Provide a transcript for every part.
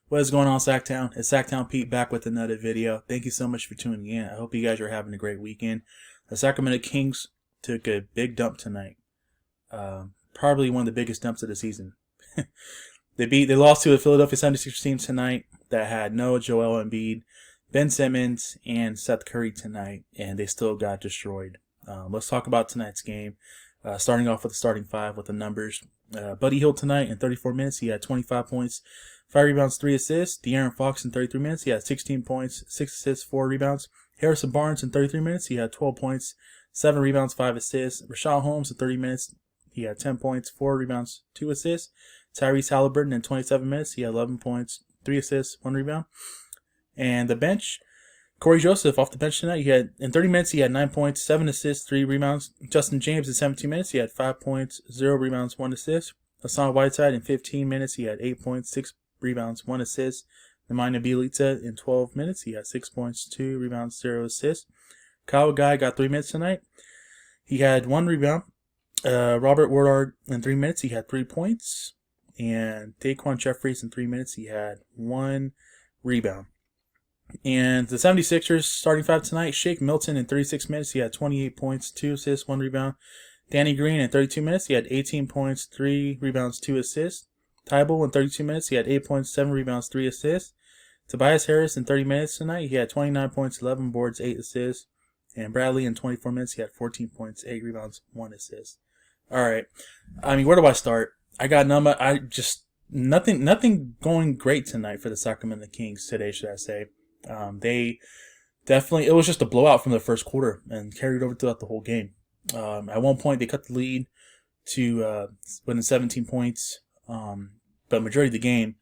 What is going on, Sacktown? It's Sacktown Pete back with another video. Thank you so much for tuning in. I hope you guys are having a great weekend. The Sacramento Kings took a big dump tonight. Probably one of the biggest dumps of the season. They lost to a Philadelphia 76ers team tonight that had no Joel Embiid, Ben Simmons, and Seth Curry tonight, and they still got destroyed. Let's talk about tonight's game. Starting off with the starting five with the numbers. Buddy Hield tonight in 34 minutes, he had 25 points, 5 rebounds, 3 assists. De'Aaron Fox in 33 minutes, he had 16 points, 6 assists, 4 rebounds. Harrison Barnes in 33 minutes, he had 12 points, 7 rebounds, 5 assists. Rashawn Holmes in 30 minutes, he had 10 points, 4 rebounds, 2 assists. Tyrese Halliburton in 27 minutes, he had 11 points, 3 assists, 1 rebound. And the bench, Corey Joseph off the bench tonight, in 30 minutes he had 9 points, 7 assists, 3 rebounds. Justin James in 17 minutes, he had 5 points, 0 rebounds, 1 assist. Hassan Whiteside in 15 minutes, he had 8 points, 6 rebounds, 1 assist. Nemanja Bjelica in 12 minutes, he had 6 points, 2 rebounds, 0 assists. Kyle Guy got 3 minutes tonight. He had 1 rebound. Robert Woodard in 3 minutes, he had 3 points. And Daquan Jeffries in 3 minutes, he had 1 rebound. And the 76ers starting five tonight, Shake Milton in 36 minutes, he had 28 points, 2 assists, 1 rebound. Danny Green in 32 minutes, he had 18 points, 3 rebounds, 2 assists. Tybalt in 32 minutes, he had 8 points, 7 rebounds, 3 assists. Tobias Harris in 30 minutes tonight, he had 29 points, 11 boards, 8 assists. And Bradley in 24 minutes, he had 14 points, 8 rebounds, 1 assist. All right. I mean, where do I start? Nothing going great tonight for the Sacramento Kings today, should I say. They definitely, it was just a blowout from the first quarter and carried over throughout the whole game. At one point, they cut the lead to within 17 points. But majority of the game,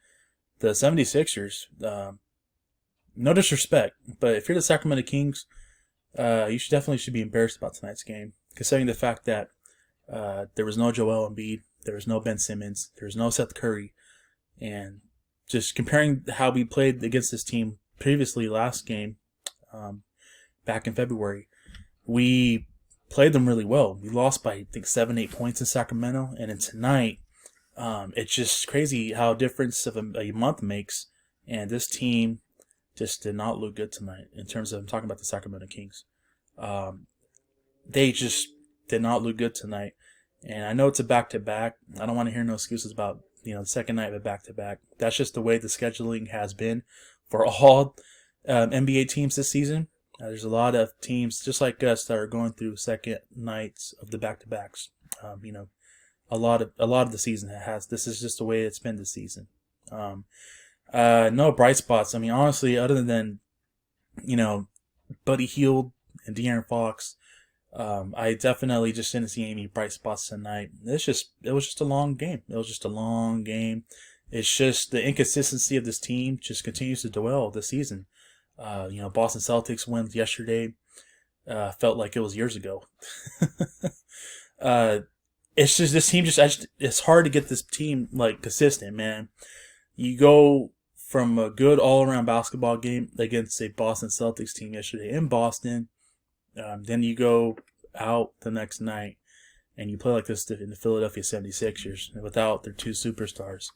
the 76ers, no disrespect, but if you're the Sacramento Kings, you should be embarrassed about tonight's game, considering the fact that there was no Joel Embiid, there was no Ben Simmons, there was no Seth Curry, and just comparing how we played against this team previously last game, back in February, we played them really well. We lost by, I think, 7-8 points in Sacramento, and then tonight, it's just crazy how difference of a month makes, and this team just did not look good tonight in terms of, I'm talking about the Sacramento Kings. They just did not look good tonight, and I know it's a back-to-back. I don't want to hear no excuses about, the second night of a back-to-back. That's just the way the scheduling has been for all NBA teams this season. There's a lot of teams just like us that are going through second nights of the back-to-backs. A lot of the season has. This is just the way it's been this season. No bright spots. I mean, honestly, other than Buddy Hield and De'Aaron Fox, I definitely just didn't see any bright spots tonight. It was just a long game. It was just a long game. It's just the inconsistency of this team just continues to dwell this season. Boston Celtics win yesterday. Felt like it was years ago. It's just this team it's hard to get this team consistent, man. You go from a good all-around basketball game against a Boston Celtics team yesterday in Boston. Then you go out the next night and you play like this in the Philadelphia 76ers without their 2 superstars.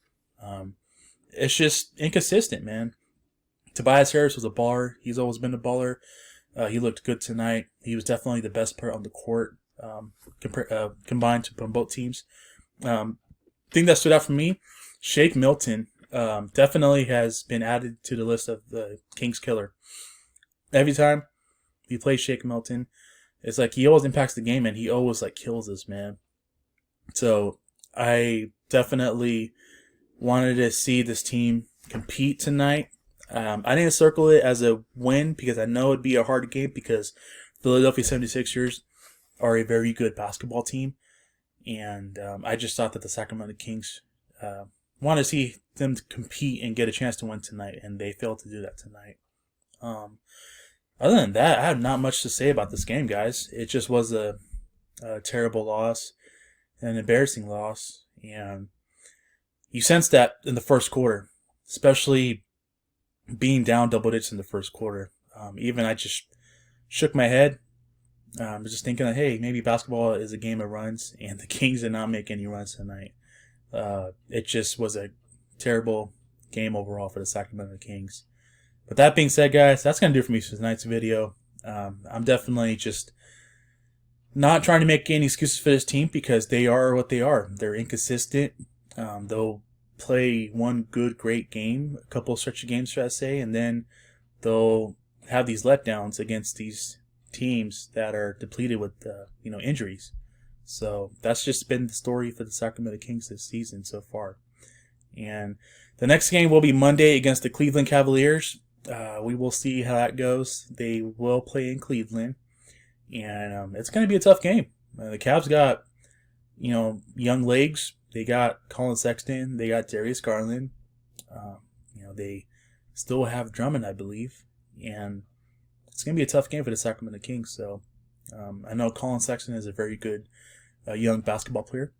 It's just inconsistent, man. Tobias Harris was a baller. He's always been a baller. He looked good tonight. He was definitely the best player on the court, combined from both teams. Thing that stood out for me, Shake Milton definitely has been added to the list of the Kings killer. Every time he plays Shake Milton, it's like he always impacts the game and he always kills us, man. So I definitely wanted to see this team compete tonight. I didn't circle it as a win because I know it'd be a hard game because Philadelphia 76ers are a very good basketball team. And I just thought that the Sacramento Kings wanted to see them compete and get a chance to win tonight, and they failed to do that tonight. Other than that, I have not much to say about this game, guys. It just was a terrible loss, an embarrassing loss. And you sense that in the first quarter, especially being down double digits in the first quarter. Even I just shook my head, just thinking that, hey, maybe basketball is a game of runs, and the Kings did not make any runs tonight. It just was a terrible game overall for the Sacramento Kings. But that being said, guys, that's going to do it for me for tonight's video. I'm definitely just not trying to make any excuses for this team because they are what they are. They're inconsistent. They'll play one good, great game, a couple of stretch of games, should I say, and then they'll have these letdowns against these teams that are depleted with injuries. So that's just been the story for the Sacramento Kings this season so far. And the next game will be Monday against the Cleveland Cavaliers. We will see how that goes. They will play in Cleveland, and it's going to be a tough game. The Cavs got young legs. They got Colin Sexton. They got Darius Garland. They still have Drummond, I believe, and it's going to be a tough game for the Sacramento Kings. So I know Colin Sexton is a very good young basketball player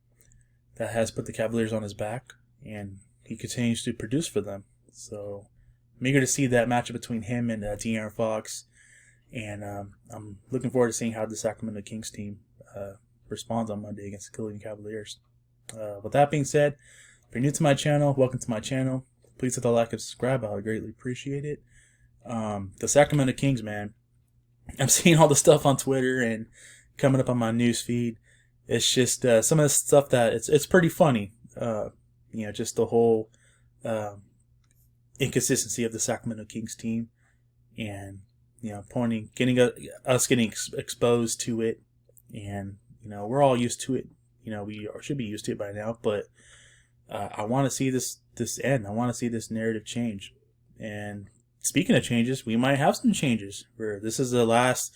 that has put the Cavaliers on his back, and he continues to produce for them. So I'm eager to see that matchup between him and De'Aaron Fox, and I'm looking forward to seeing how the Sacramento Kings team responds on Monday against the Cleveland Cavaliers. With that being said, if you're new to my channel, welcome to my channel. Please hit the like and subscribe. I would greatly appreciate it. The Sacramento Kings, man, I'm seeing all the stuff on Twitter and coming up on my news feed. It's just some of the stuff that it's pretty funny. Just the whole inconsistency of the Sacramento Kings team, and getting exposed to it, and we're all used to it. We should be used to it by now, but I want to see this end. I want to see this narrative change. And speaking of changes, we might have some changes. This is the last.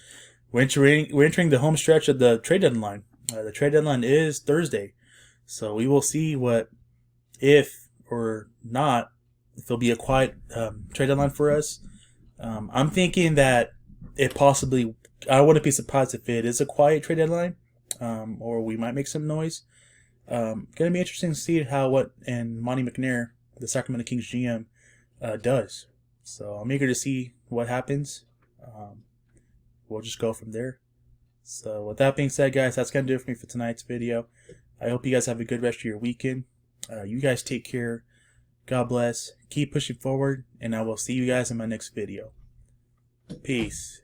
We're entering the home stretch of the trade deadline. The trade deadline is Thursday, so we will see if or not, if there'll be a quiet trade deadline for us. I'm thinking that I wouldn't be surprised if it is a quiet trade deadline, or we might make some noise. Going to be interesting to see and Monty McNair, the Sacramento Kings GM, does. So I'm eager to see what happens. We'll just go from there. So with that being said, guys, that's going to do it for me for tonight's video. I hope you guys have a good rest of your weekend. You guys take care. God bless. Keep pushing forward, and I will see you guys in my next video. Peace.